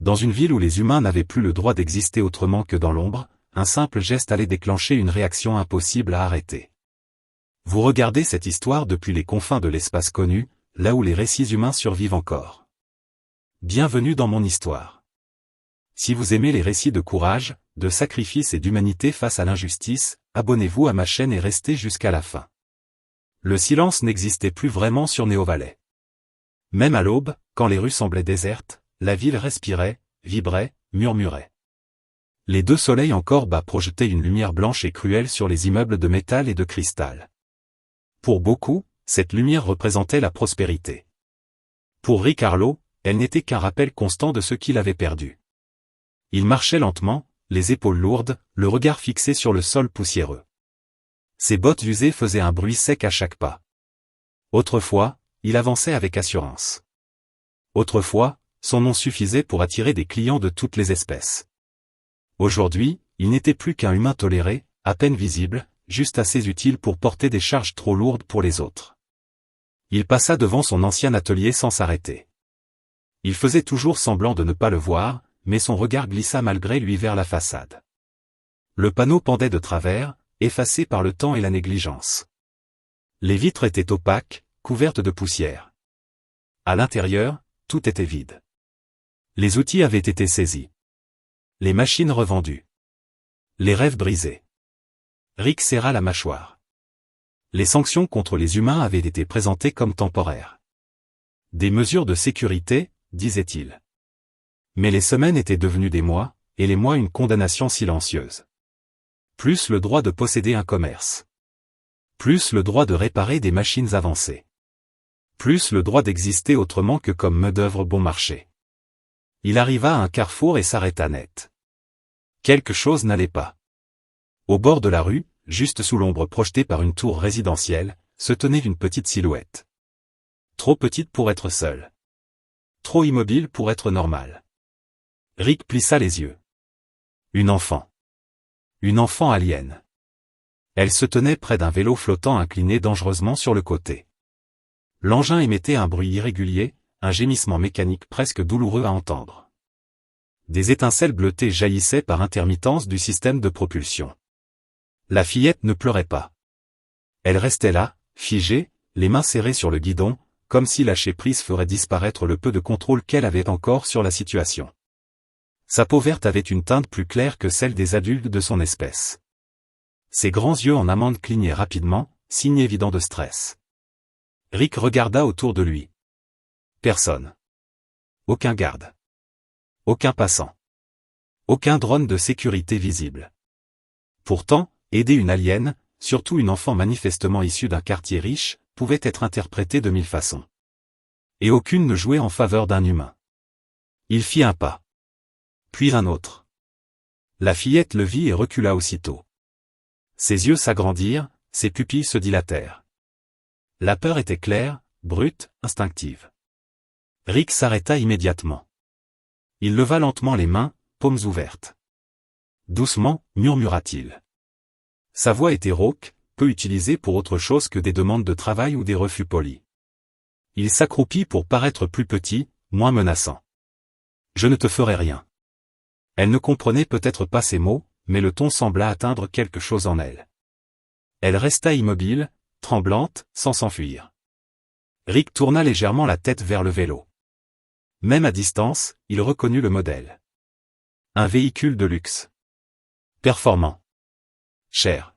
Dans une ville où les humains n'avaient plus le droit d'exister autrement que dans l'ombre, un simple geste allait déclencher une réaction impossible à arrêter. Vous regardez cette histoire depuis les confins de l'espace connu, là où les récits humains survivent encore. Bienvenue dans mon histoire. Si vous aimez les récits de courage, de sacrifice et d'humanité face à l'injustice, abonnez-vous à ma chaîne et restez jusqu'à la fin. Le silence n'existait plus vraiment sur Néo-Valley. Même à l'aube, quand les rues semblaient désertes, la ville respirait, vibrait, murmurait. Les deux soleils encore bas projetaient une lumière blanche et cruelle sur les immeubles de métal et de cristal. Pour beaucoup, cette lumière représentait la prospérité. Pour Ricardo, elle n'était qu'un rappel constant de ce qu'il avait perdu. Il marchait lentement, les épaules lourdes, le regard fixé sur le sol poussiéreux. Ses bottes usées faisaient un bruit sec à chaque pas. Autrefois, il avançait avec assurance. Autrefois, son nom suffisait pour attirer des clients de toutes les espèces. Aujourd'hui, il n'était plus qu'un humain toléré, à peine visible, juste assez utile pour porter des charges trop lourdes pour les autres. Il passa devant son ancien atelier sans s'arrêter. Il faisait toujours semblant de ne pas le voir, mais son regard glissa malgré lui vers la façade. Le panneau pendait de travers, effacé par le temps et la négligence. Les vitres étaient opaques, couvertes de poussière. À l'intérieur, tout était vide. Les outils avaient été saisis. Les machines revendues. Les rêves brisés. Rick serra la mâchoire. Les sanctions contre les humains avaient été présentées comme temporaires. Des mesures de sécurité, disait-il. Mais les semaines étaient devenues des mois, et les mois une condamnation silencieuse. Plus le droit de posséder un commerce. Plus le droit de réparer des machines avancées. Plus le droit d'exister autrement que comme main-d'œuvre bon marché. Il arriva à un carrefour et s'arrêta net. Quelque chose n'allait pas. Au bord de la rue, juste sous l'ombre projetée par une tour résidentielle, se tenait une petite silhouette. Trop petite pour être seule. Trop immobile pour être normale. Rick plissa les yeux. Une enfant. Une enfant alien. Elle se tenait près d'un vélo flottant incliné dangereusement sur le côté. L'engin émettait un bruit irrégulier, un gémissement mécanique presque douloureux à entendre. Des étincelles bleutées jaillissaient par intermittence du système de propulsion. La fillette ne pleurait pas. Elle restait là, figée, les mains serrées sur le guidon, comme si lâcher prise ferait disparaître le peu de contrôle qu'elle avait encore sur la situation. Sa peau verte avait une teinte plus claire que celle des adultes de son espèce. Ses grands yeux en amande clignaient rapidement, signe évident de stress. Rick regarda autour de lui. Personne. Aucun garde. Aucun passant. Aucun drone de sécurité visible. Pourtant, aider une alien, surtout une enfant manifestement issue d'un quartier riche, pouvait être interprété de 1000 façons. Et aucune ne jouait en faveur d'un humain. Il fit un pas. Puis un autre. La fillette le vit et recula aussitôt. Ses yeux s'agrandirent, ses pupilles se dilatèrent. La peur était claire, brute, instinctive. Rick s'arrêta immédiatement. Il leva lentement les mains, paumes ouvertes. Doucement, murmura-t-il. Sa voix était rauque, peu utilisée pour autre chose que des demandes de travail ou des refus polis. Il s'accroupit pour paraître plus petit, moins menaçant. Je ne te ferai rien. Elle ne comprenait peut-être pas ces mots, mais le ton sembla atteindre quelque chose en elle. Elle resta immobile, tremblante, sans s'enfuir. Rick tourna légèrement la tête vers le vélo. Même à distance, il reconnut le modèle. Un véhicule de luxe. Performant. Cher.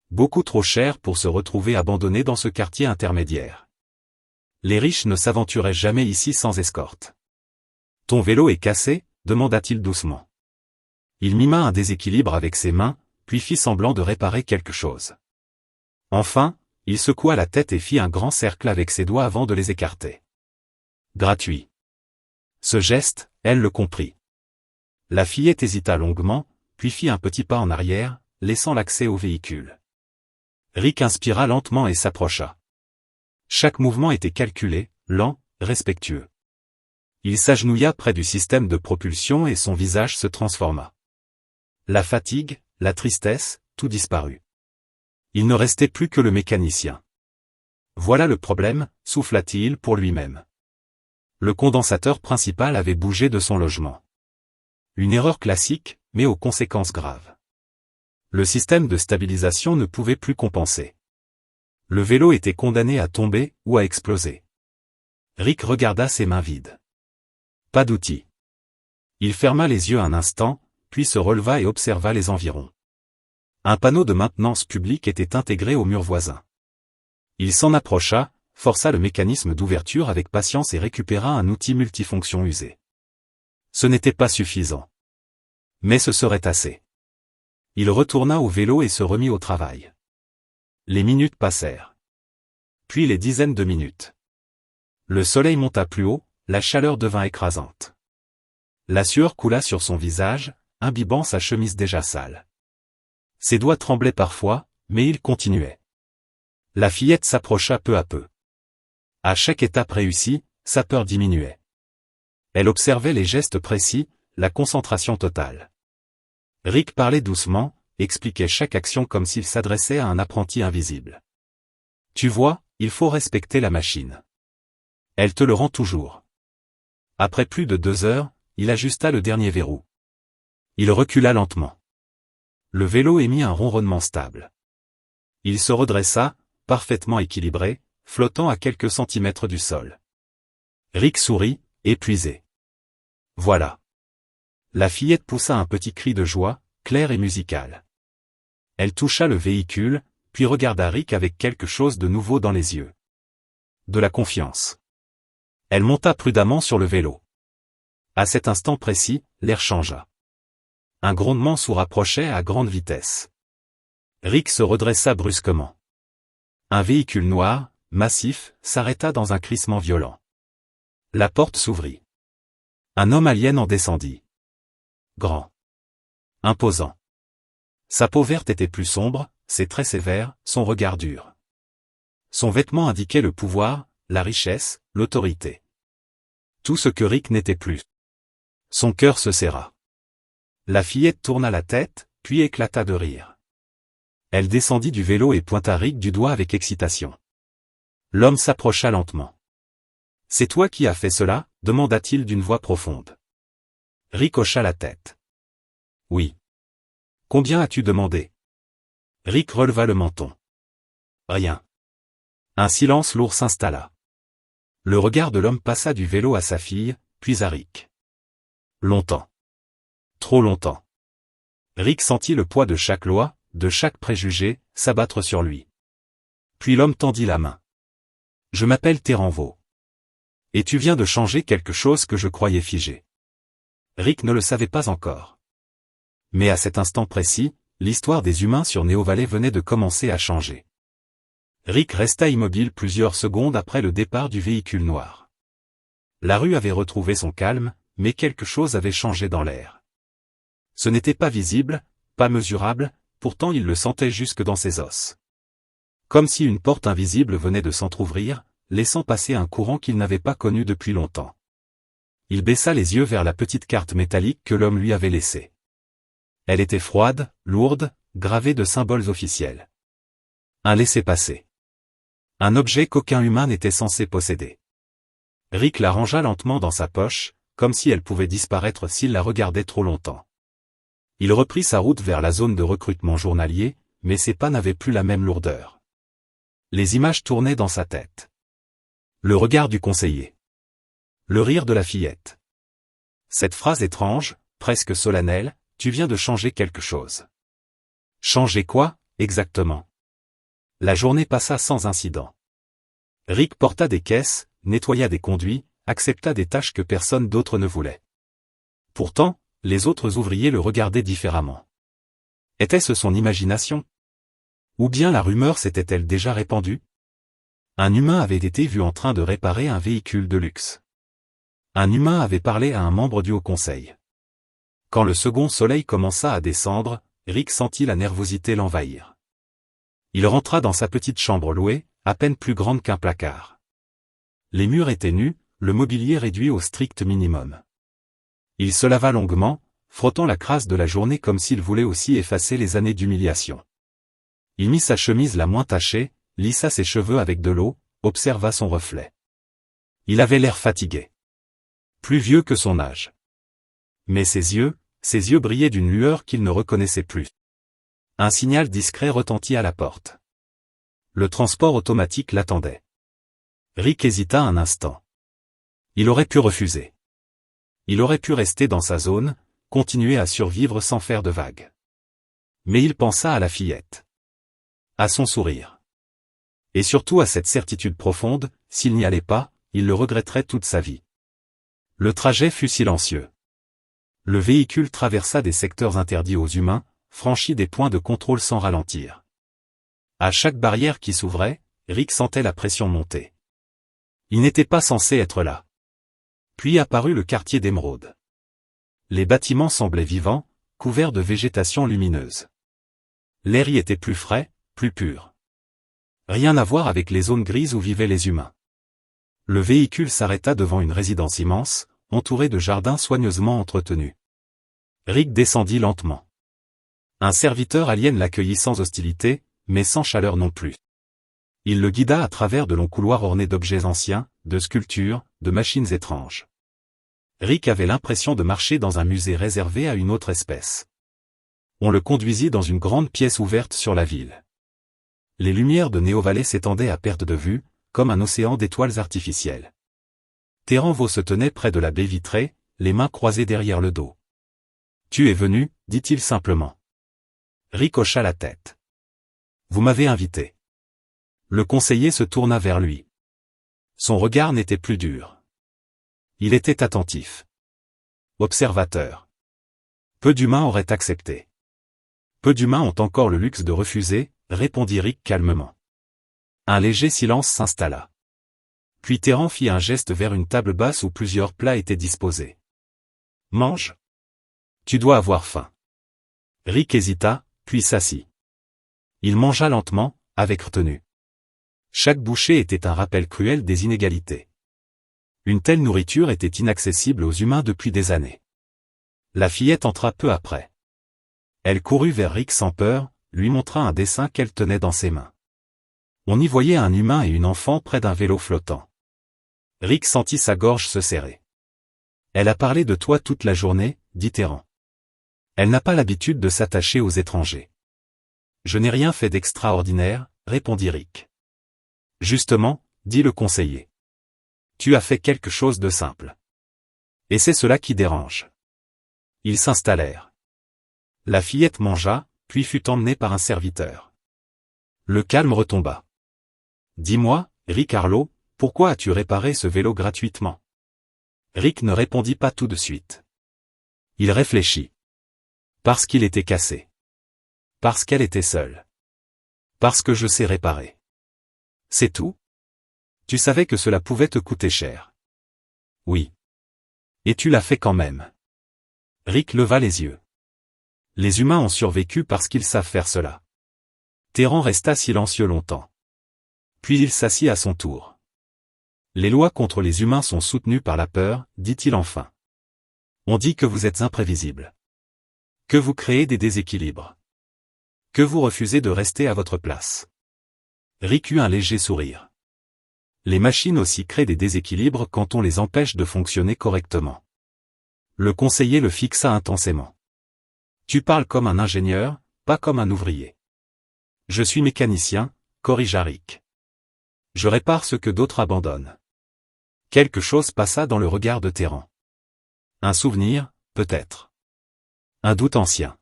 Beaucoup trop cher pour se retrouver abandonné dans ce quartier intermédiaire. Les riches ne s'aventuraient jamais ici sans escorte. Ton vélo est cassé ? Demanda-t-il doucement. Il mima un déséquilibre avec ses mains, puis fit semblant de réparer quelque chose. Enfin, il secoua la tête et fit un grand cercle avec ses doigts avant de les écarter. Gratuit. Ce geste, elle le comprit. La fillette hésita longuement, puis fit un petit pas en arrière, laissant l'accès au véhicule. Rick inspira lentement et s'approcha. Chaque mouvement était calculé, lent, respectueux. Il s'agenouilla près du système de propulsion et son visage se transforma. La fatigue, la tristesse, tout disparut. Il ne restait plus que le mécanicien. Voilà le problème, souffla-t-il pour lui-même. Le condensateur principal avait bougé de son logement. Une erreur classique, mais aux conséquences graves. Le système de stabilisation ne pouvait plus compenser. Le vélo était condamné à tomber ou à exploser. Rick regarda ses mains vides. Pas d'outil. Il ferma les yeux un instant, puis se releva et observa les environs. Un panneau de maintenance publique était intégré au mur voisin. Il s'en approcha, força le mécanisme d'ouverture avec patience et récupéra un outil multifonction usé. Ce n'était pas suffisant. Mais ce serait assez. Il retourna au vélo et se remit au travail. Les minutes passèrent. Puis les dizaines de minutes. Le soleil monta plus haut, la chaleur devint écrasante. La sueur coula sur son visage, imbibant sa chemise déjà sale. Ses doigts tremblaient parfois, mais il continuait. La fillette s'approcha peu à peu. À chaque étape réussie, sa peur diminuait. Elle observait les gestes précis, la concentration totale. Rick parlait doucement, expliquait chaque action comme s'il s'adressait à un apprenti invisible. Tu vois, il faut respecter la machine. Elle te le rend toujours. Après plus de 2 heures, il ajusta le dernier verrou. Il recula lentement. Le vélo émit un ronronnement stable. Il se redressa, parfaitement équilibré, flottant à quelques centimètres du sol. Rick sourit, épuisé. Voilà. La fillette poussa un petit cri de joie, clair et musical. Elle toucha le véhicule, puis regarda Rick avec quelque chose de nouveau dans les yeux. De la confiance. Elle monta prudemment sur le vélo. À cet instant précis, l'air changea. Un grondement sourd approchait à grande vitesse. Rick se redressa brusquement. Un véhicule noir, massif, s'arrêta dans un crissement violent. La porte s'ouvrit. Un homme alien en descendit. Grand. Imposant. Sa peau verte était plus sombre, ses traits sévères, son regard dur. Son vêtement indiquait le pouvoir, la richesse, l'autorité. Tout ce que Rick n'était plus. Son cœur se serra. La fillette tourna la tête, puis éclata de rire. Elle descendit du vélo et pointa Rick du doigt avec excitation. L'homme s'approcha lentement. « C'est toi qui as fait cela ?» demanda-t-il d'une voix profonde. Rick hocha la tête. « Oui. »« Combien as-tu demandé ?» Rick releva le menton. « Rien. » Un silence lourd s'installa. Le regard de l'homme passa du vélo à sa fille, puis à Rick. Longtemps. Trop longtemps. Rick sentit le poids de chaque loi, de chaque préjugé, s'abattre sur lui. Puis l'homme tendit la main. « Je m'appelle Teranvo. Et tu viens de changer quelque chose que je croyais figé. » Rick ne le savait pas encore. Mais à cet instant précis, l'histoire des humains sur Néo-Valley venait de commencer à changer. Rick resta immobile plusieurs secondes après le départ du véhicule noir. La rue avait retrouvé son calme, mais quelque chose avait changé dans l'air. Ce n'était pas visible, pas mesurable, pourtant il le sentait jusque dans ses os. Comme si une porte invisible venait de s'entr'ouvrir, laissant passer un courant qu'il n'avait pas connu depuis longtemps. Il baissa les yeux vers la petite carte métallique que l'homme lui avait laissée. Elle était froide, lourde, gravée de symboles officiels. Un laissez-passer. Un objet qu'aucun humain n'était censé posséder. Rick la rangea lentement dans sa poche, comme si elle pouvait disparaître s'il la regardait trop longtemps. Il reprit sa route vers la zone de recrutement journalier, mais ses pas n'avaient plus la même lourdeur. Les images tournaient dans sa tête. Le regard du conseiller. Le rire de la fillette. Cette phrase étrange, presque solennelle, « Tu viens de changer quelque chose. » Changer quoi, exactement? La journée passa sans incident. Rick porta des caisses, nettoya des conduits, accepta des tâches que personne d'autre ne voulait. Pourtant, les autres ouvriers le regardaient différemment. Était-ce son imagination? Ou bien la rumeur s'était-elle déjà répandue? Un humain avait été vu en train de réparer un véhicule de luxe. Un humain avait parlé à un membre du Haut Conseil. Quand le second soleil commença à descendre, Rick sentit la nervosité l'envahir. Il rentra dans sa petite chambre louée, à peine plus grande qu'un placard. Les murs étaient nus, le mobilier réduit au strict minimum. Il se lava longuement, frottant la crasse de la journée comme s'il voulait aussi effacer les années d'humiliation. Il mit sa chemise la moins tachée, lissa ses cheveux avec de l'eau, observa son reflet. Il avait l'air fatigué. plus vieux que son âge. Mais ses yeux brillaient d'une lueur qu'il ne reconnaissait plus. Un signal discret retentit à la porte. Le transport automatique l'attendait. Rick hésita un instant. Il aurait pu refuser. Il aurait pu rester dans sa zone, continuer à survivre sans faire de vagues. Mais il pensa à la fillette. À son sourire. Et surtout à cette certitude profonde, s'il n'y allait pas, il le regretterait toute sa vie. Le trajet fut silencieux. Le véhicule traversa des secteurs interdits aux humains, franchit des points de contrôle sans ralentir. À chaque barrière qui s'ouvrait, Rick sentait la pression monter. Il n'était pas censé être là. Puis apparut le quartier d'Émeraude. Les bâtiments semblaient vivants, couverts de végétation lumineuse. L'air y était plus frais, plus pur. Rien à voir avec les zones grises où vivaient les humains. Le véhicule s'arrêta devant une résidence immense, entourée de jardins soigneusement entretenus. Rick descendit lentement. Un serviteur alien l'accueillit sans hostilité, mais sans chaleur non plus. Il le guida à travers de longs couloirs ornés d'objets anciens, de sculptures, de machines étranges. Rick avait l'impression de marcher dans un musée réservé à une autre espèce. On le conduisit dans une grande pièce ouverte sur la ville. Les lumières de Néo-Valley s'étendaient à perte de vue, comme un océan d'étoiles artificielles. Terran Vaux se tenait près de la baie vitrée, les mains croisées derrière le dos. « Tu es venu » dit-il simplement. Rick hocha la tête. « Vous m'avez invité. » Le conseiller se tourna vers lui. Son regard n'était plus dur. Il était attentif. Observateur. Peu d'humains auraient accepté. Peu d'humains ont encore le luxe de refuser, répondit Rick calmement. Un léger silence s'installa. Puis Terran fit un geste vers une table basse où plusieurs plats étaient disposés. Mange. Tu dois avoir faim. Rick hésita, puis s'assit. Il mangea lentement, avec retenue. Chaque bouchée était un rappel cruel des inégalités. Une telle nourriture était inaccessible aux humains depuis des années. La fillette entra peu après. Elle courut vers Rick sans peur, lui montra un dessin qu'elle tenait dans ses mains. On y voyait un humain et une enfant près d'un vélo flottant. Rick sentit sa gorge se serrer. Elle a parlé de toi toute la journée, dit Terran. Elle n'a pas l'habitude de s'attacher aux étrangers. Je n'ai rien fait d'extraordinaire, répondit Rick. Justement, dit le conseiller. Tu as fait quelque chose de simple. Et c'est cela qui dérange. Ils s'installèrent. La fillette mangea, puis fut emmenée par un serviteur. Le calme retomba. Dis-moi, Ricardo, pourquoi as-tu réparé ce vélo gratuitement? Rick ne répondit pas tout de suite. Il réfléchit. Parce qu'il était cassé. Parce qu'elle était seule. Parce que je sais réparer. C'est tout? Tu savais que cela pouvait te coûter cher. Oui. Et tu l'as fait quand même. Rick leva les yeux. Les humains ont survécu parce qu'ils savent faire cela. Terran resta silencieux longtemps. Puis il s'assit à son tour. Les lois contre les humains sont soutenues par la peur, dit-il enfin. On dit que vous êtes imprévisible. Que vous créez des déséquilibres. Que vous refusez de rester à votre place. Rick eut un léger sourire. Les machines aussi créent des déséquilibres quand on les empêche de fonctionner correctement. Le conseiller le fixa intensément. Tu parles comme un ingénieur, pas comme un ouvrier. Je suis mécanicien, corrigea Rick. Je répare ce que d'autres abandonnent. Quelque chose passa dans le regard de Terran. Un souvenir, peut-être. Un doute ancien.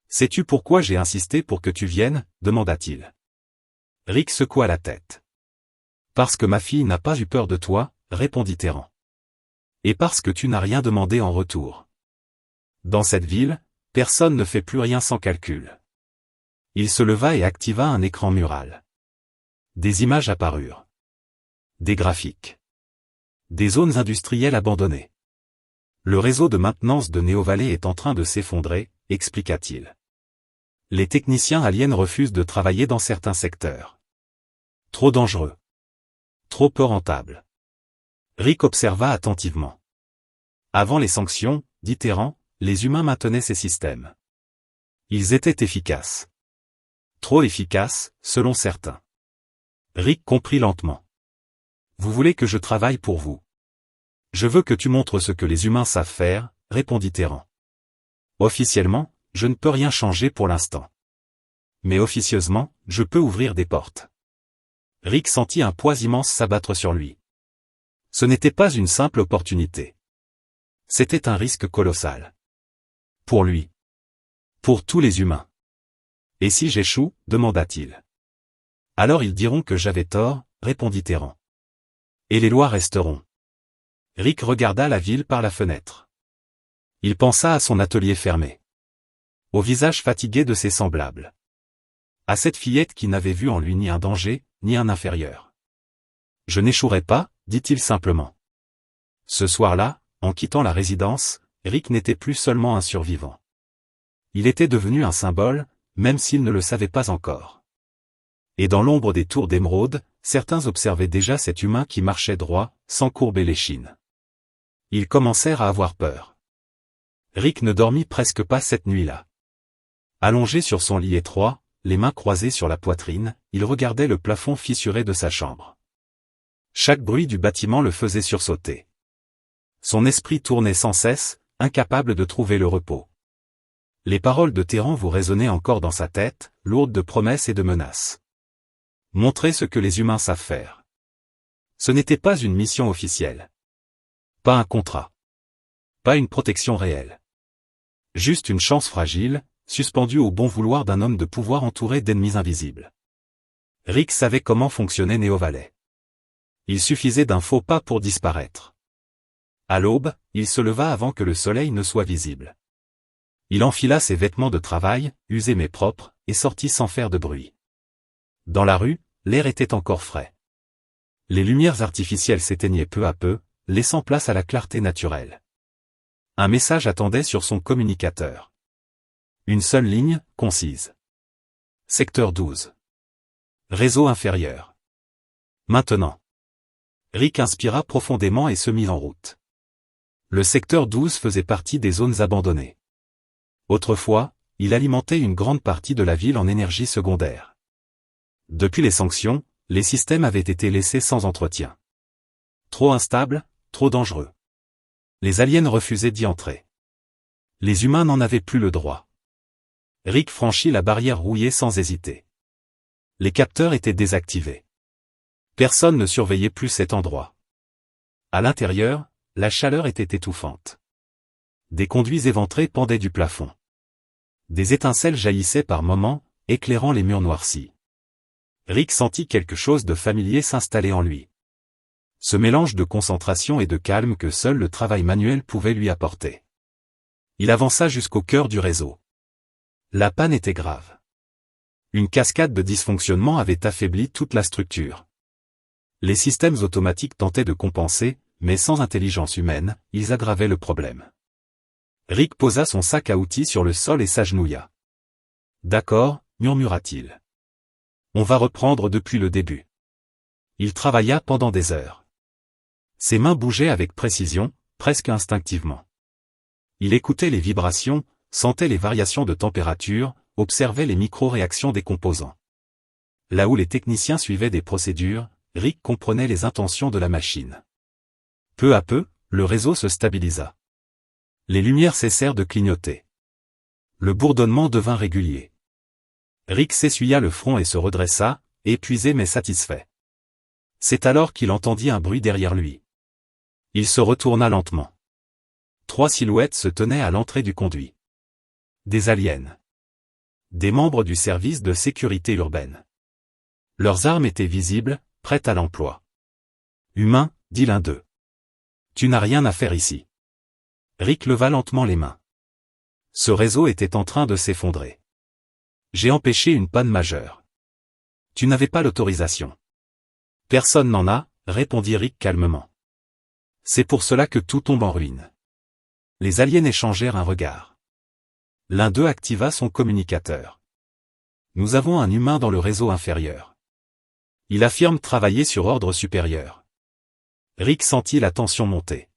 Sais-tu pourquoi j'ai insisté pour que tu viennes, demanda-t-il. Rick secoua la tête. Parce que ma fille n'a pas eu peur de toi, répondit Terran. Et parce que tu n'as rien demandé en retour. Dans cette ville, personne ne fait plus rien sans calcul. Il se leva et activa un écran mural. Des images apparurent. Des graphiques. Des zones industrielles abandonnées. Le réseau de maintenance de Néo-Valley est en train de s'effondrer, expliqua-t-il. Les techniciens aliens refusent de travailler dans certains secteurs. Trop dangereux. Trop peu rentable. Rick observa attentivement. Avant les sanctions, dit Terran, les humains maintenaient ces systèmes. Ils étaient efficaces. Trop efficaces, selon certains. Rick comprit lentement. Vous voulez que je travaille pour vous? Je veux que tu montres ce que les humains savent faire, répondit Terran. Officiellement, je ne peux rien changer pour l'instant. Mais officieusement, je peux ouvrir des portes. Rick sentit un poids immense s'abattre sur lui. Ce n'était pas une simple opportunité. C'était un risque colossal. Pour lui. Pour tous les humains. Et si j'échoue, demanda-t-il. Alors ils diront que j'avais tort, répondit Terran. Et les lois resteront. Rick regarda la ville par la fenêtre. Il pensa à son atelier fermé. Au visage fatigué de ses semblables. À cette fillette qui n'avait vu en lui ni un danger, ni un inférieur. Je n'échouerai pas, dit-il simplement. Ce soir-là, en quittant la résidence, Rick n'était plus seulement un survivant. Il était devenu un symbole, même s'il ne le savait pas encore. Et dans l'ombre des tours d'émeraude, certains observaient déjà cet humain qui marchait droit, sans courber l'échine. Ils commencèrent à avoir peur. Rick ne dormit presque pas cette nuit-là. Allongé sur son lit étroit, les mains croisées sur la poitrine, il regardait le plafond fissuré de sa chambre. Chaque bruit du bâtiment le faisait sursauter. Son esprit tournait sans cesse, incapable de trouver le repos. Les paroles de Terran vous résonnaient encore dans sa tête, lourdes de promesses et de menaces. Montrer ce que les humains savent faire. Ce n'était pas une mission officielle. Pas un contrat. Pas une protection réelle. Juste une chance fragile, suspendue au bon vouloir d'un homme de pouvoir entouré d'ennemis invisibles. Rick savait comment fonctionnait Néo-Valley. Il suffisait d'un faux pas pour disparaître. À l'aube, il se leva avant que le soleil ne soit visible. Il enfila ses vêtements de travail, usés mais propres, et sortit sans faire de bruit. Dans la rue, l'air était encore frais. Les lumières artificielles s'éteignaient peu à peu, laissant place à la clarté naturelle. Un message attendait sur son communicateur. Une seule ligne, concise. Secteur 12. Réseau inférieur. Maintenant. Rick inspira profondément et se mit en route. Le secteur 12 faisait partie des zones abandonnées. Autrefois, il alimentait une grande partie de la ville en énergie secondaire. Depuis les sanctions, les systèmes avaient été laissés sans entretien. Trop instables, trop dangereux. Les aliens refusaient d'y entrer. Les humains n'en avaient plus le droit. Rick franchit la barrière rouillée sans hésiter. Les capteurs étaient désactivés. Personne ne surveillait plus cet endroit. À l'intérieur, la chaleur était étouffante. Des conduits éventrés pendaient du plafond. Des étincelles jaillissaient par moments, éclairant les murs noircis. Rick sentit quelque chose de familier s'installer en lui. Ce mélange de concentration et de calme que seul le travail manuel pouvait lui apporter. Il avança jusqu'au cœur du réseau. La panne était grave. Une cascade de dysfonctionnements avait affaibli toute la structure. Les systèmes automatiques tentaient de compenser, mais sans intelligence humaine, ils aggravaient le problème. Rick posa son sac à outils sur le sol et s'agenouilla. « D'accord, murmura-t-il. On va reprendre depuis le début. » Il travailla pendant des heures. Ses mains bougeaient avec précision, presque instinctivement. Il écoutait les vibrations, sentait les variations de température, observait les micro-réactions des composants. Là où les techniciens suivaient des procédures, Rick comprenait les intentions de la machine. Peu à peu, le réseau se stabilisa. Les lumières cessèrent de clignoter. Le bourdonnement devint régulier. Rick s'essuya le front et se redressa, épuisé mais satisfait. C'est alors qu'il entendit un bruit derrière lui. Il se retourna lentement. 3 silhouettes se tenaient à l'entrée du conduit. Des aliens. Des membres du service de sécurité urbaine. Leurs armes étaient visibles, prêtes à l'emploi. « Humain, dit l'un d'eux. Tu n'as rien à faire ici. » Rick leva lentement les mains. Ce réseau était en train de s'effondrer. J'ai empêché une panne majeure. Tu n'avais pas l'autorisation. Personne n'en a, répondit Rick calmement. C'est pour cela que tout tombe en ruine. Les aliens échangèrent un regard. L'un d'eux activa son communicateur. Nous avons un humain dans le réseau inférieur. Il affirme travailler sur ordre supérieur. Rick sentit la tension monter.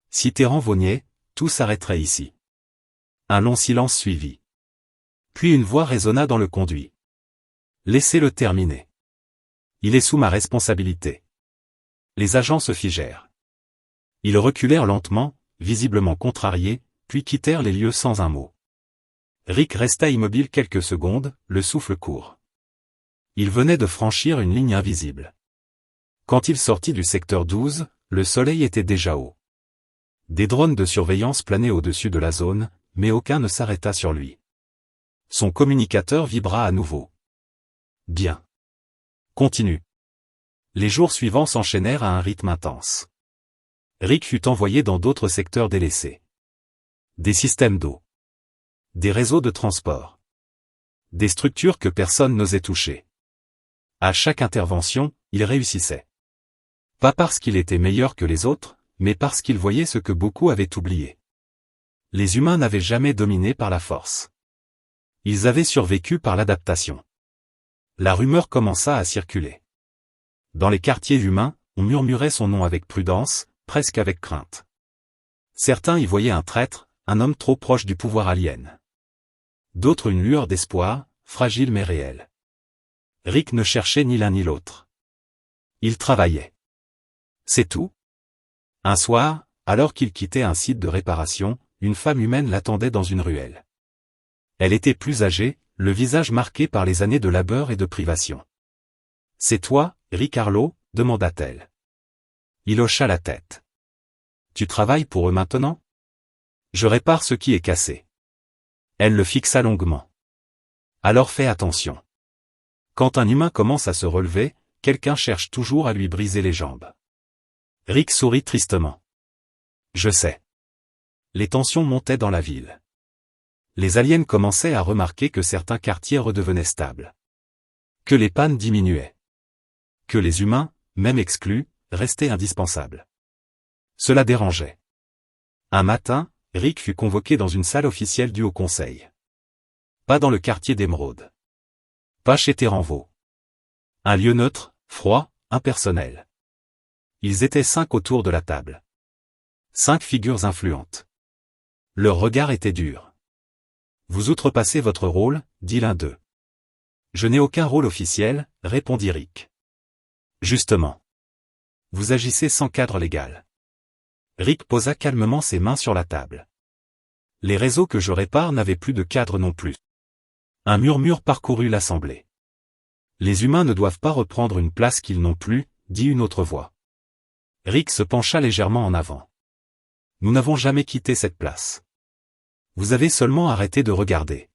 Si Terran vognait, tout s'arrêterait ici. Un long silence suivit. Puis une voix résonna dans le conduit. Laissez-le terminer. Il est sous ma responsabilité. Les agents se figèrent. Ils reculèrent lentement, visiblement contrariés, puis quittèrent les lieux sans un mot. Rick resta immobile quelques secondes, le souffle court. Il venait de franchir une ligne invisible. Quand il sortit du secteur 12, le soleil était déjà haut. Des drones de surveillance planaient au-dessus de la zone, mais aucun ne s'arrêta sur lui. Son communicateur vibra à nouveau. Bien. Continue. Les jours suivants s'enchaînèrent à un rythme intense. Rick fut envoyé dans d'autres secteurs délaissés. Des systèmes d'eau. Des réseaux de transport. Des structures que personne n'osait toucher. À chaque intervention, il réussissait. Pas parce qu'il était meilleur que les autres, mais parce qu'il voyait ce que beaucoup avaient oublié. Les humains n'avaient jamais dominé par la force. Ils avaient survécu par l'adaptation. La rumeur commença à circuler. Dans les quartiers humains, on murmurait son nom avec prudence, presque avec crainte. Certains y voyaient un traître, un homme trop proche du pouvoir alien. D'autres une lueur d'espoir, fragile mais réelle. Rick ne cherchait ni l'un ni l'autre. Il travaillait. C'est tout. Un soir, alors qu'il quittait un site de réparation, une femme humaine l'attendait dans une ruelle. Elle était plus âgée, le visage marqué par les années de labeur et de privation. « C'est toi, Ricardo ?» demanda-t-elle. Il hocha la tête. « Tu travailles pour eux maintenant ? » ?»« Je répare ce qui est cassé. » Elle le fixa longuement. « Alors fais attention. Quand un humain commence à se relever, quelqu'un cherche toujours à lui briser les jambes. » Rick sourit tristement. « Je sais. » Les tensions montaient dans la ville. Les aliens commençaient à remarquer que certains quartiers redevenaient stables. Que les pannes diminuaient. Que les humains, même exclus, restaient indispensables. Cela dérangeait. Un matin, Rick fut convoqué dans une salle officielle du Haut Conseil. Pas dans le quartier d'Émeraude. Pas chez Terranvaux. Un lieu neutre, froid, impersonnel. Ils étaient 5 autour de la table. 5 figures influentes. Leur regard était dur. « Vous outrepassez votre rôle » dit l'un d'eux. « Je n'ai aucun rôle officiel » répondit Rick. « Justement. Vous agissez sans cadre légal. » Rick posa calmement ses mains sur la table. « Les réseaux que je répare n'avaient plus de cadre non plus. » Un murmure parcourut l'assemblée. « Les humains ne doivent pas reprendre une place qu'ils n'ont plus » dit une autre voix. Rick se pencha légèrement en avant. « Nous n'avons jamais quitté cette place. Vous avez seulement arrêté de regarder. »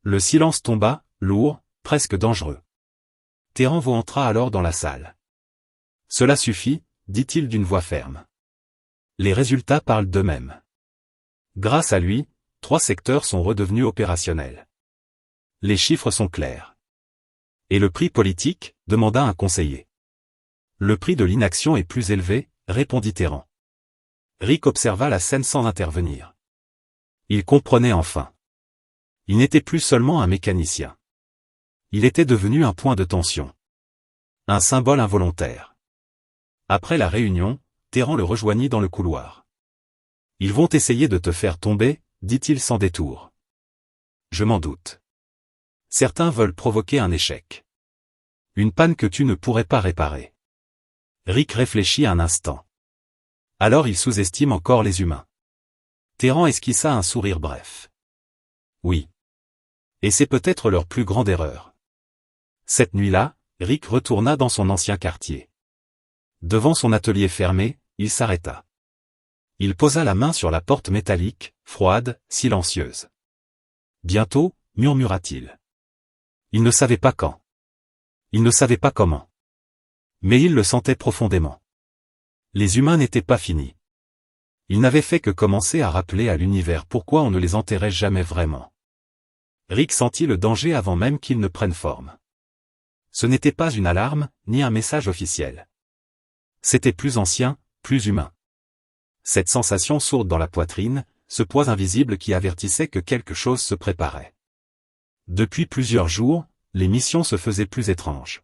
Le silence tomba, lourd, presque dangereux. Terranvaux entra alors dans la salle. « Cela suffit, » dit-il d'une voix ferme. « Les résultats parlent d'eux-mêmes. Grâce à lui, 3 secteurs sont redevenus opérationnels. Les chiffres sont clairs. »« Et le prix politique ?» demanda un conseiller. « Le prix de l'inaction est plus élevé » répondit Terran. Rick observa la scène sans intervenir. Il comprenait enfin. Il n'était plus seulement un mécanicien. Il était devenu un point de tension. Un symbole involontaire. Après la réunion, Terran le rejoignit dans le couloir. « Ils vont essayer de te faire tomber » dit-il sans détour. « Je m'en doute. Certains veulent provoquer un échec. Une panne que tu ne pourrais pas réparer. » Rick réfléchit un instant. Alors il sous-estime encore les humains. Terran esquissa un sourire bref. Oui. Et c'est peut-être leur plus grande erreur. Cette nuit-là, Rick retourna dans son ancien quartier. Devant son atelier fermé, il s'arrêta. Il posa la main sur la porte métallique, froide, silencieuse. Bientôt, murmura-t-il. Il ne savait pas quand. Il ne savait pas comment. Mais il le sentait profondément. Les humains n'étaient pas finis. Ils n'avaient fait que commencer à rappeler à l'univers pourquoi on ne les enterrait jamais vraiment. Rick sentit le danger avant même qu'il ne prenne forme. Ce n'était pas une alarme, ni un message officiel. C'était plus ancien, plus humain. Cette sensation sourde dans la poitrine, ce poids invisible qui avertissait que quelque chose se préparait. Depuis plusieurs jours, les missions se faisaient plus étranges.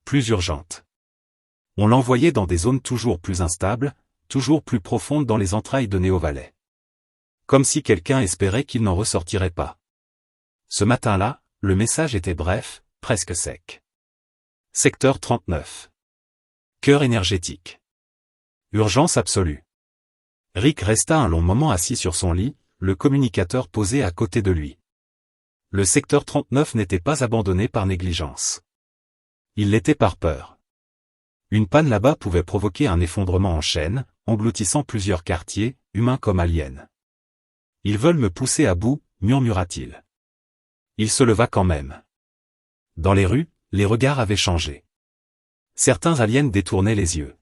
Plus urgentes. On l'envoyait dans des zones toujours plus instables, toujours plus profondes dans les entrailles de Néo-Valley. Comme si quelqu'un espérait qu'il n'en ressortirait pas. Ce matin-là, le message était bref, presque sec. Secteur 39. Cœur énergétique. Urgence absolue. Rick resta un long moment assis sur son lit, le communicateur posé à côté de lui. Le secteur 39 n'était pas abandonné par négligence. Il l'était par peur. Une panne là-bas pouvait provoquer un effondrement en chaîne, engloutissant plusieurs quartiers, humains comme aliens. Ils veulent me pousser à bout, murmura-t-il. Il se leva quand même. Dans les rues, les regards avaient changé. Certains aliens détournaient les yeux.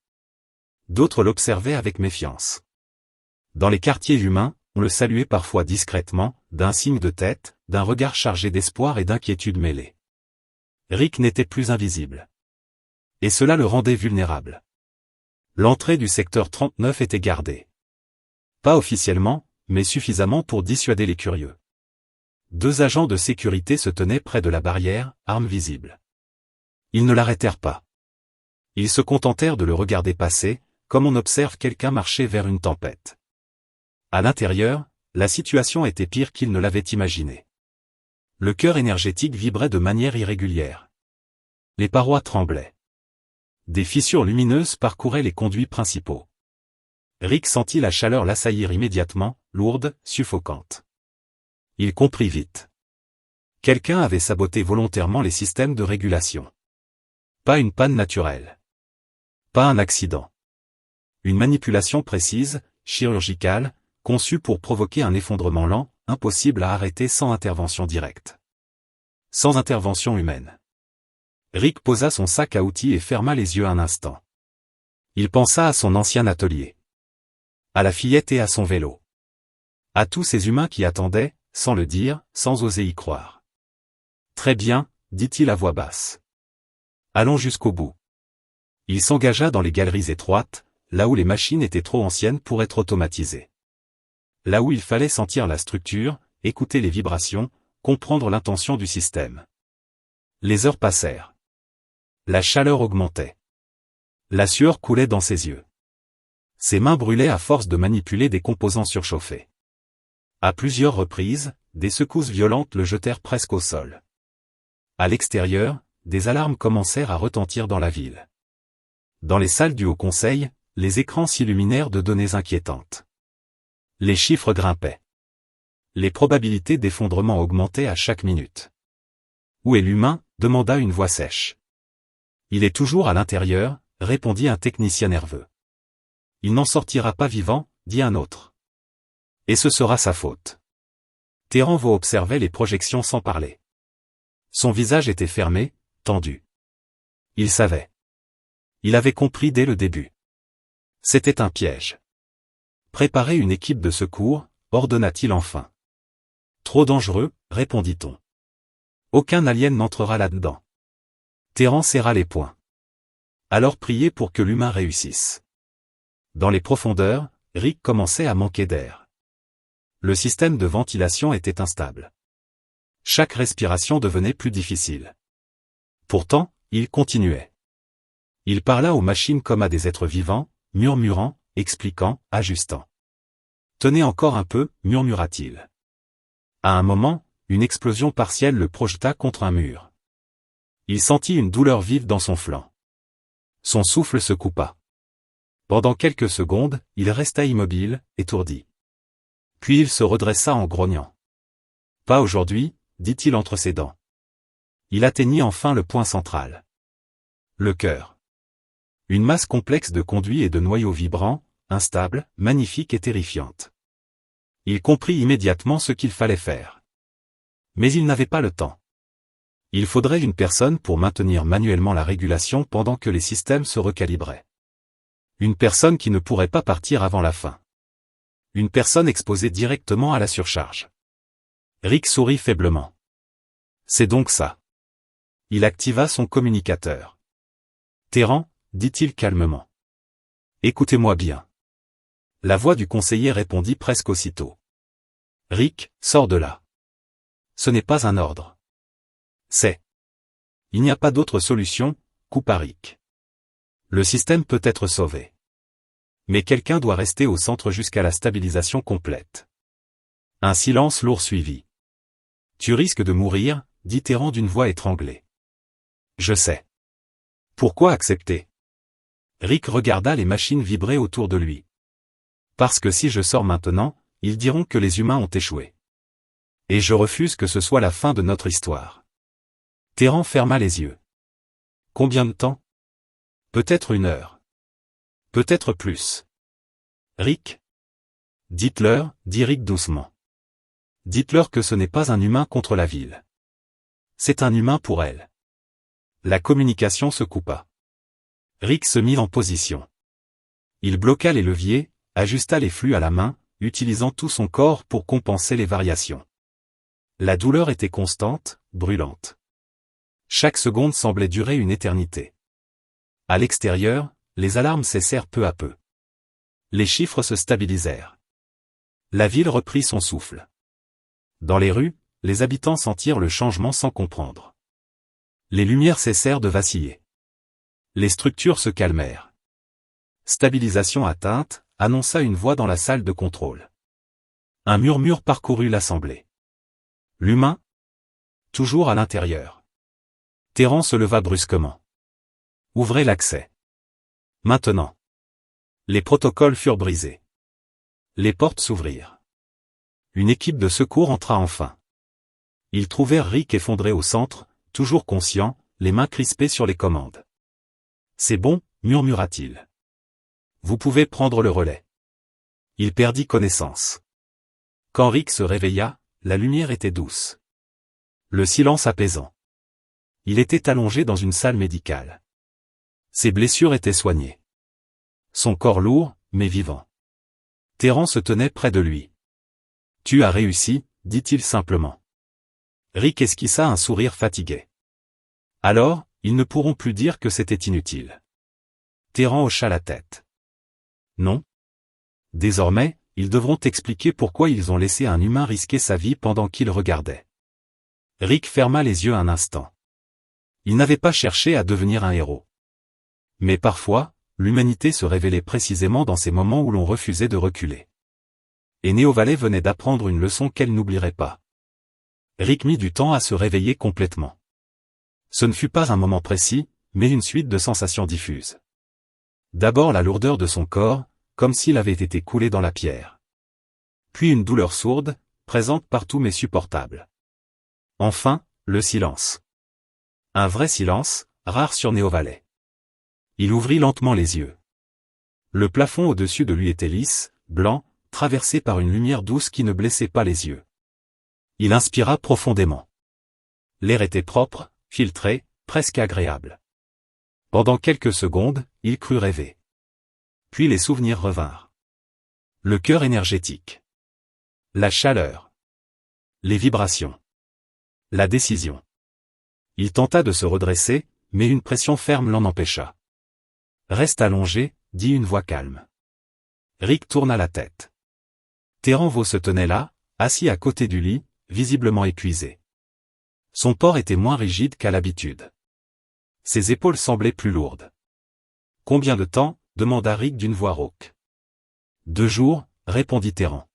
D'autres l'observaient avec méfiance. Dans les quartiers humains, on le saluait parfois discrètement, d'un signe de tête, d'un regard chargé d'espoir et d'inquiétude mêlée. Rick n'était plus invisible. Et cela le rendait vulnérable. L'entrée du secteur 39 était gardée. Pas officiellement, mais suffisamment pour dissuader les curieux. 2 agents de sécurité se tenaient près de la barrière, armes visibles. Ils ne l'arrêtèrent pas. Ils se contentèrent de le regarder passer, comme on observe quelqu'un marcher vers une tempête. À l'intérieur, la situation était pire qu'il ne l'avait imaginé. Le cœur énergétique vibrait de manière irrégulière. Les parois tremblaient. Des fissures lumineuses parcouraient les conduits principaux. Rick sentit la chaleur l'assaillir immédiatement, lourde, suffocante. Il comprit vite. Quelqu'un avait saboté volontairement les systèmes de régulation. Pas une panne naturelle. Pas un accident. Une manipulation précise, chirurgicale, conçue pour provoquer un effondrement lent, impossible à arrêter sans intervention directe. Sans intervention humaine. Rick posa son sac à outils et ferma les yeux un instant. Il pensa à son ancien atelier. À la fillette et à son vélo. À tous ces humains qui attendaient, sans le dire, sans oser y croire. Très bien, dit-il à voix basse. Allons jusqu'au bout. Il s'engagea dans les galeries étroites, là où les machines étaient trop anciennes pour être automatisées. Là où il fallait sentir la structure, écouter les vibrations, comprendre l'intention du système. Les heures passèrent. La chaleur augmentait. La sueur coulait dans ses yeux. Ses mains brûlaient à force de manipuler des composants surchauffés. À plusieurs reprises, des secousses violentes le jetèrent presque au sol. À l'extérieur, des alarmes commencèrent à retentir dans la ville. Dans les salles du Haut Conseil, les écrans s'illuminèrent de données inquiétantes. Les chiffres grimpaient. Les probabilités d'effondrement augmentaient à chaque minute. Où est l'humain ? Demanda une voix sèche. Il est toujours à l'intérieur, répondit un technicien nerveux. Il n'en sortira pas vivant, dit un autre. Et ce sera sa faute. Terran observait les projections sans parler. Son visage était fermé, tendu. Il savait. Il avait compris dès le début. C'était un piège. Préparez une équipe de secours, ordonna-t-il enfin. Trop dangereux, répondit-on. Aucun alien n'entrera là-dedans. Terran serra les poings. Alors priez pour que l'humain réussisse. Dans les profondeurs, Rick commençait à manquer d'air. Le système de ventilation était instable. Chaque respiration devenait plus difficile. Pourtant, il continuait. Il parla aux machines comme à des êtres vivants, murmurant, expliquant, ajustant. Tenez encore un peu, murmura-t-il. À un moment, une explosion partielle le projeta contre un mur. Il sentit une douleur vive dans son flanc. Son souffle se coupa. Pendant quelques secondes, il resta immobile, étourdi. Puis il se redressa en grognant. Pas aujourd'hui, dit-il entre ses dents. Il atteignit enfin le point central. Le cœur. Une masse complexe de conduits et de noyaux vibrants, instable, magnifique et terrifiante. Il comprit immédiatement ce qu'il fallait faire. Mais il n'avait pas le temps. Il faudrait une personne pour maintenir manuellement la régulation pendant que les systèmes se recalibraient. Une personne qui ne pourrait pas partir avant la fin. Une personne exposée directement à la surcharge. Rick sourit faiblement. C'est donc ça. Il activa son communicateur. Terran, dit-il calmement. Écoutez-moi bien. La voix du conseiller répondit presque aussitôt. Rick, sors de là. Ce n'est pas un ordre. C'est. Il n'y a pas d'autre solution, coupa Rick. Le système peut être sauvé. Mais quelqu'un doit rester au centre jusqu'à la stabilisation complète. Un silence lourd suivit. Tu risques de mourir, dit Terran d'une voix étranglée. Je sais. Pourquoi accepter ? Rick regarda les machines vibrer autour de lui. Parce que si je sors maintenant, ils diront que les humains ont échoué. Et je refuse que ce soit la fin de notre histoire. Terran ferma les yeux. Combien de temps? Peut-être 1 heure. Peut-être plus. Rick? Dites-leur, dit Rick doucement. Dites-leur que ce n'est pas un humain contre la ville. C'est un humain pour elle. La communication se coupa. Rick se mit en position. Il bloqua les leviers, ajusta les flux à la main, utilisant tout son corps pour compenser les variations. La douleur était constante, brûlante. Chaque seconde semblait durer une éternité. À l'extérieur, les alarmes cessèrent peu à peu. Les chiffres se stabilisèrent. La ville reprit son souffle. Dans les rues, les habitants sentirent le changement sans comprendre. Les lumières cessèrent de vaciller. Les structures se calmèrent. Stabilisation atteinte, annonça une voix dans la salle de contrôle. Un murmure parcourut l'assemblée. L'humain? Toujours à l'intérieur. Terran se leva brusquement. Ouvrez l'accès. Maintenant. Les protocoles furent brisés. Les portes s'ouvrirent. Une équipe de secours entra enfin. Ils trouvèrent Rick effondré au centre, toujours conscient, les mains crispées sur les commandes. C'est bon, murmura-t-il. Vous pouvez prendre le relais. Il perdit connaissance. Quand Rick se réveilla, la lumière était douce. Le silence apaisant. Il était allongé dans une salle médicale. Ses blessures étaient soignées. Son corps lourd, mais vivant. Terran se tenait près de lui. Tu as réussi, dit-il simplement. Rick esquissa un sourire fatigué. Alors, ils ne pourront plus dire que c'était inutile. Terran hocha la tête. Non. Désormais, ils devront expliquer pourquoi ils ont laissé un humain risquer sa vie pendant qu'il regardait. Rick ferma les yeux un instant. Il n'avait pas cherché à devenir un héros. Mais parfois, l'humanité se révélait précisément dans ces moments où l'on refusait de reculer. Et Neo Valley venait d'apprendre une leçon qu'elle n'oublierait pas. Rick mit du temps à se réveiller complètement. Ce ne fut pas un moment précis, mais une suite de sensations diffuses. D'abord la lourdeur de son corps, comme s'il avait été coulé dans la pierre. Puis une douleur sourde, présente partout mais supportable. Enfin, le silence. Un vrai silence, rare sur Neo Valley. Il ouvrit lentement les yeux. Le plafond au-dessus de lui était lisse, blanc, traversé par une lumière douce qui ne blessait pas les yeux. Il inspira profondément. L'air était propre, filtré, presque agréable. Pendant quelques secondes, il crut rêver. Puis les souvenirs revinrent. Le cœur énergétique. La chaleur. Les vibrations. La décision. Il tenta de se redresser, mais une pression ferme l'en empêcha. Reste allongé, dit une voix calme. Rick tourna la tête. Terran se tenait là, assis à côté du lit, visiblement épuisé. Son port était moins rigide qu'à l'habitude. Ses épaules semblaient plus lourdes. Combien de temps? Demanda Rick d'une voix rauque. 2 jours, répondit Terran.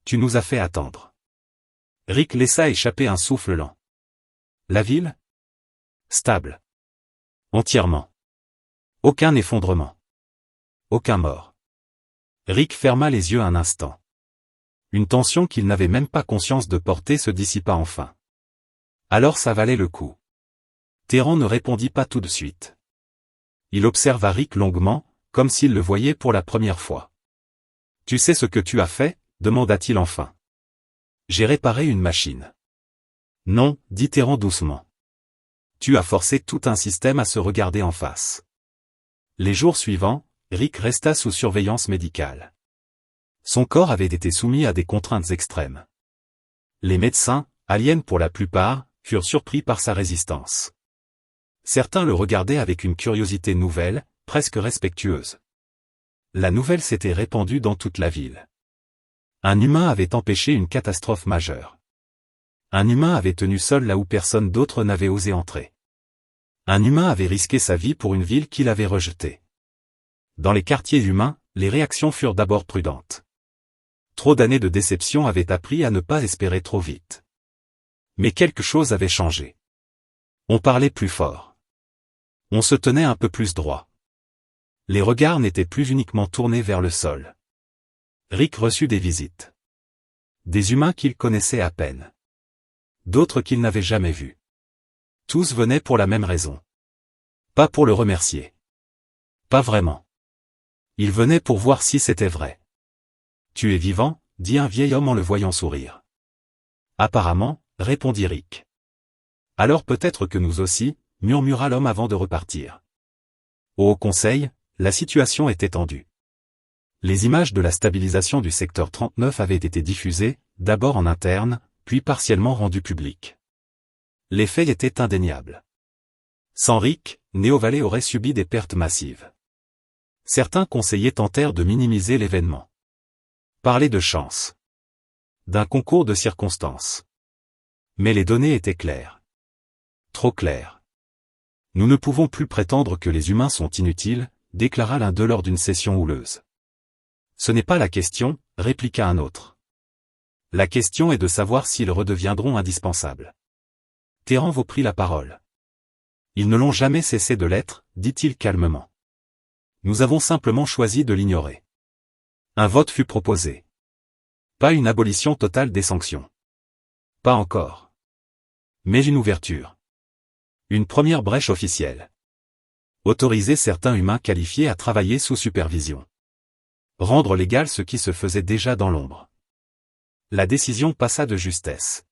Tu nous as fait attendre. Rick laissa échapper un souffle lent. La ville? Stable. Entièrement. Aucun effondrement. Aucun mort. Rick ferma les yeux un instant. Une tension qu'il n'avait même pas conscience de porter se dissipa enfin. Alors ça valait le coup. Terran ne répondit pas tout de suite. Il observa Rick longuement, comme s'il le voyait pour la première fois. Tu sais ce que tu as fait? Demanda-t-il enfin. J'ai réparé une machine. Non, dit Terran doucement. Tu as forcé tout un système à se regarder en face. Les jours suivants, Rick resta sous surveillance médicale. Son corps avait été soumis à des contraintes extrêmes. Les médecins, aliens pour la plupart, furent surpris par sa résistance. Certains le regardaient avec une curiosité nouvelle, presque respectueuse. La nouvelle s'était répandue dans toute la ville. Un humain avait empêché une catastrophe majeure. Un humain avait tenu seul là où personne d'autre n'avait osé entrer. Un humain avait risqué sa vie pour une ville qu'il avait rejetée. Dans les quartiers humains, les réactions furent d'abord prudentes. Trop d'années de déception avaient appris à ne pas espérer trop vite. Mais quelque chose avait changé. On parlait plus fort. On se tenait un peu plus droit. Les regards n'étaient plus uniquement tournés vers le sol. Rick reçut des visites. Des humains qu'il connaissait à peine. D'autres qu'il n'avait jamais vus. Tous venaient pour la même raison. Pas pour le remercier. Pas vraiment. Ils venaient pour voir si c'était vrai. Tu es vivant, dit un vieil homme en le voyant sourire. Apparemment, répondit Rick. Alors peut-être que nous aussi, murmura l'homme avant de repartir. Au Haut Conseil, la situation était tendue. Les images de la stabilisation du secteur 39 avaient été diffusées, d'abord en interne, puis partiellement rendues publiques. Les faits étaient indéniables. Sans Rick, Neo Valley aurait subi des pertes massives. Certains conseillers tentèrent de minimiser l'événement. Parler de chance. D'un concours de circonstances. Mais les données étaient claires. Trop claires. Nous ne pouvons plus prétendre que les humains sont inutiles, déclara l'un d'eux lors d'une session houleuse. Ce n'est pas la question, répliqua un autre. La question est de savoir s'ils redeviendront indispensables. Terran prit la parole. Ils ne l'ont jamais cessé de l'être, dit-il calmement. Nous avons simplement choisi de l'ignorer. Un vote fut proposé. Pas une abolition totale des sanctions. Pas encore. Mais une ouverture. Une première brèche officielle. Autoriser certains humains qualifiés à travailler sous supervision. Rendre légal ce qui se faisait déjà dans l'ombre. La décision passa de justesse.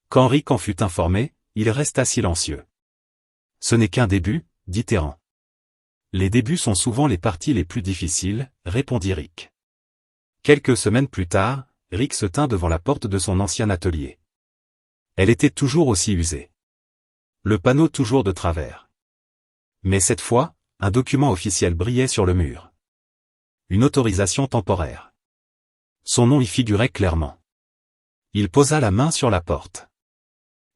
Quand Rick en fut informé, il resta silencieux. Ce n'est qu'un début, dit Terran. Les débuts sont souvent les parties les plus difficiles, répondit Rick. Quelques semaines plus tard, Rick se tint devant la porte de son ancien atelier. Elle était toujours aussi usée. Le panneau toujours de travers. Mais cette fois, un document officiel brillait sur le mur. Une autorisation temporaire. Son nom y figurait clairement. Il posa la main sur la porte.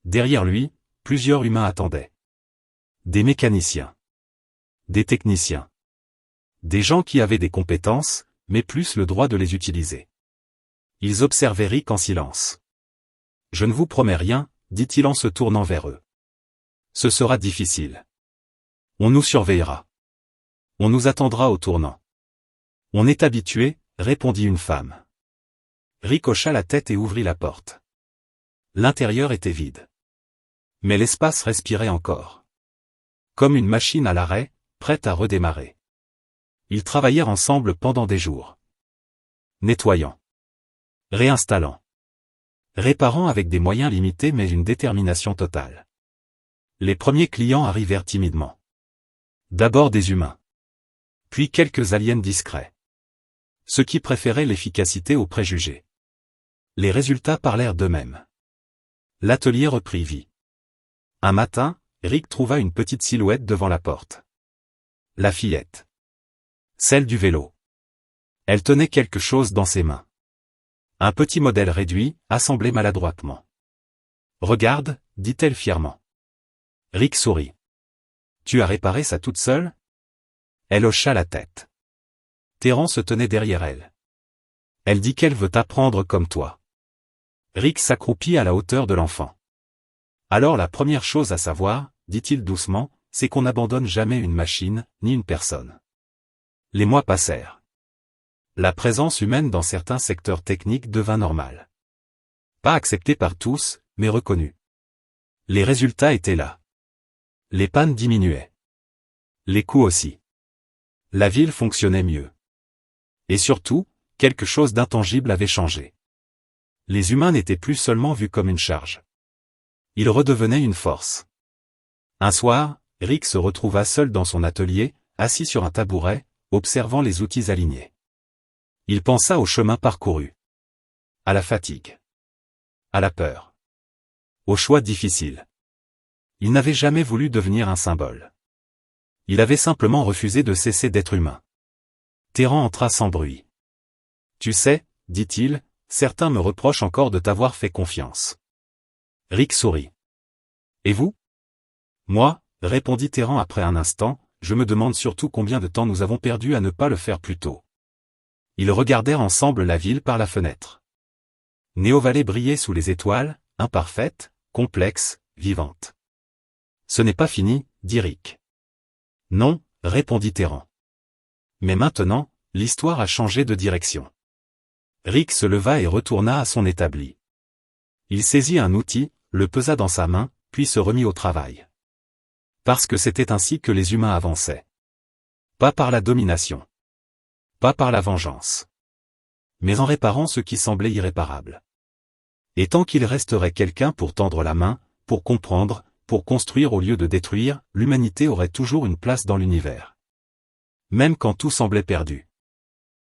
Derrière lui, plusieurs humains attendaient. Des mécaniciens. Des techniciens. Des gens qui avaient des compétences, mais plus le droit de les utiliser. Ils observaient Rick en silence. Je ne vous promets rien, dit-il en se tournant vers eux. Ce sera difficile. On nous surveillera. On nous attendra au tournant. On est habitué, répondit une femme. Rick hocha la tête et ouvrit la porte. L'intérieur était vide. Mais l'espace respirait encore. Comme une machine à l'arrêt, prête à redémarrer. Ils travaillèrent ensemble pendant des jours. Nettoyant. Réinstallant. Réparant avec des moyens limités mais une détermination totale. Les premiers clients arrivèrent timidement. D'abord des humains. Puis quelques aliens discrets. Ceux qui préféraient l'efficacité aux préjugés. Les résultats parlèrent d'eux-mêmes. L'atelier reprit vie. Un matin, Rick trouva une petite silhouette devant la porte. La fillette. Celle du vélo. Elle tenait quelque chose dans ses mains. Un petit modèle réduit, assemblé maladroitement. Regarde, dit-elle fièrement. Rick sourit. Tu as réparé ça toute seule? Elle hocha la tête. Terran se tenait derrière elle. Elle dit qu'elle veut apprendre comme toi. Rick s'accroupit à la hauteur de l'enfant. Alors la première chose à savoir, dit-il doucement, c'est qu'on n'abandonne jamais une machine, ni une personne. Les mois passèrent. La présence humaine dans certains secteurs techniques devint normale. Pas acceptée par tous, mais reconnue. Les résultats étaient là. Les pannes diminuaient. Les coûts aussi. La ville fonctionnait mieux. Et surtout, quelque chose d'intangible avait changé. Les humains n'étaient plus seulement vus comme une charge. Ils redevenaient une force. Un soir, Rick se retrouva seul dans son atelier, assis sur un tabouret, observant les outils alignés. Il pensa au chemin parcouru. À la fatigue. À la peur. Au choix difficile. Il n'avait jamais voulu devenir un symbole. Il avait simplement refusé de cesser d'être humain. Terran entra sans bruit. Tu sais, dit-il, certains me reprochent encore de t'avoir fait confiance. Rick sourit. Et vous? Moi, répondit Terran après un instant, je me demande surtout combien de temps nous avons perdu à ne pas le faire plus tôt. Ils regardèrent ensemble la ville par la fenêtre. Neo Valley brillait sous les étoiles, imparfaite, complexe, vivante. Ce n'est pas fini, dit Rick. Non, répondit Terran. Mais maintenant, l'histoire a changé de direction. Rick se leva et retourna à son établi. Il saisit un outil, le pesa dans sa main, puis se remit au travail. Parce que c'était ainsi que les humains avançaient. Pas par la domination. Pas par la vengeance. Mais en réparant ce qui semblait irréparable. Et tant qu'il resterait quelqu'un pour tendre la main, pour comprendre, pour construire au lieu de détruire, l'humanité aurait toujours une place dans l'univers. Même quand tout semblait perdu.